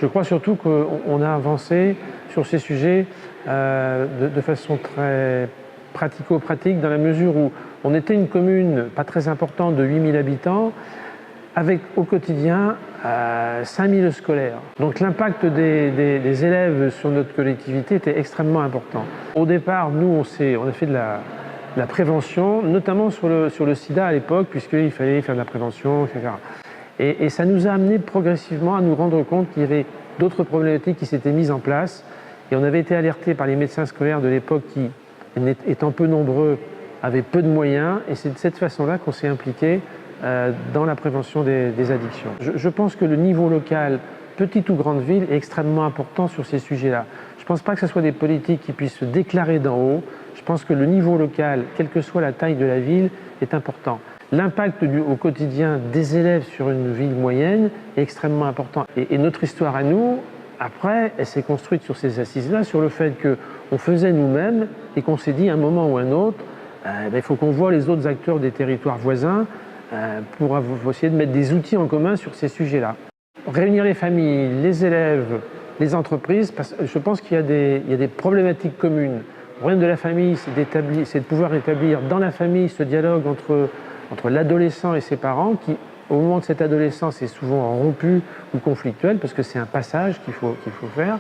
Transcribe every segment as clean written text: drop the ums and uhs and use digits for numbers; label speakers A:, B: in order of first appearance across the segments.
A: Je crois surtout qu'on a avancé sur ces sujets de façon très pratico-pratique, dans la mesure où on était une commune pas très importante de 8 000 habitants, avec au quotidien 5 000 scolaires. Donc l'impact des élèves sur notre collectivité était extrêmement important. Au départ, nous, on a fait de la prévention, notamment sur le sida à l'époque, puisqu'il fallait faire de la prévention, etc. Et ça nous a amené progressivement à nous rendre compte qu'il y avait d'autres problématiques qui s'étaient mises en place. Et on avait été alertés par les médecins scolaires de l'époque qui, étant peu nombreux, avaient peu de moyens. Et c'est de cette façon-là qu'on s'est impliqué dans la prévention des addictions. Je pense que le niveau local, petite ou grande ville, est extrêmement important sur ces sujets-là. Je ne pense pas que ce soit des politiques qui puissent se déclarer d'en haut. Je pense que le niveau local, quelle que soit la taille de la ville, est important. L'impact au quotidien des élèves sur une ville moyenne est extrêmement important. Et notre histoire à nous, après, elle s'est construite sur ces assises-là, sur le fait qu'on faisait nous-mêmes et qu'on s'est dit à un moment ou à un autre, il faut qu'on voit les autres acteurs des territoires voisins pour essayer de mettre des outils en commun sur ces sujets-là. Réunir les familles, les élèves, les entreprises, parce que je pense qu'il y a des problématiques communes. Le problème de la famille, c'est de pouvoir établir dans la famille ce dialogue entre l'adolescent et ses parents, qui, au moment de cette adolescence, est souvent rompu ou conflictuel, parce que c'est un passage qu'il faut faire.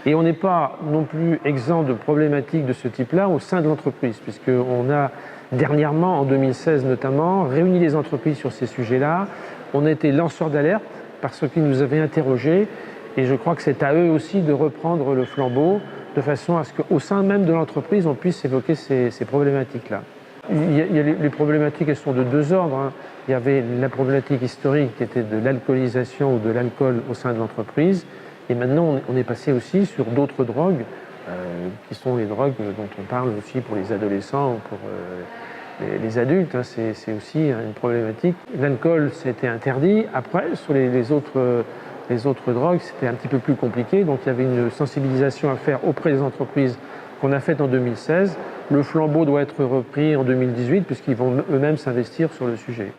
A: Et on n'est pas non plus exempt de problématiques de ce type-là au sein de l'entreprise, puisqu'on a dernièrement, en 2016 notamment, réuni les entreprises sur ces sujets-là. On a été lanceurs d'alerte par ceux qui nous avaient interrogés, et je crois que c'est à eux aussi de reprendre le flambeau, de façon à ce qu'au sein même de l'entreprise, on puisse évoquer ces problématiques-là. Les problématiques, elles sont de deux ordres. Il y avait la problématique historique qui était de l'alcoolisation ou de l'alcool au sein de l'entreprise. Et maintenant, on est passé aussi sur d'autres drogues, qui sont les drogues dont on parle aussi pour les adolescents ou pour les adultes. C'est aussi une problématique. L'alcool, c'était interdit. Après, sur les autres drogues, c'était un petit peu plus compliqué. Donc il y avait une sensibilisation à faire auprès des entreprises qu'on a faite en 2016. Le flambeau doit être repris en 2018 puisqu'ils vont eux-mêmes s'investir sur le sujet.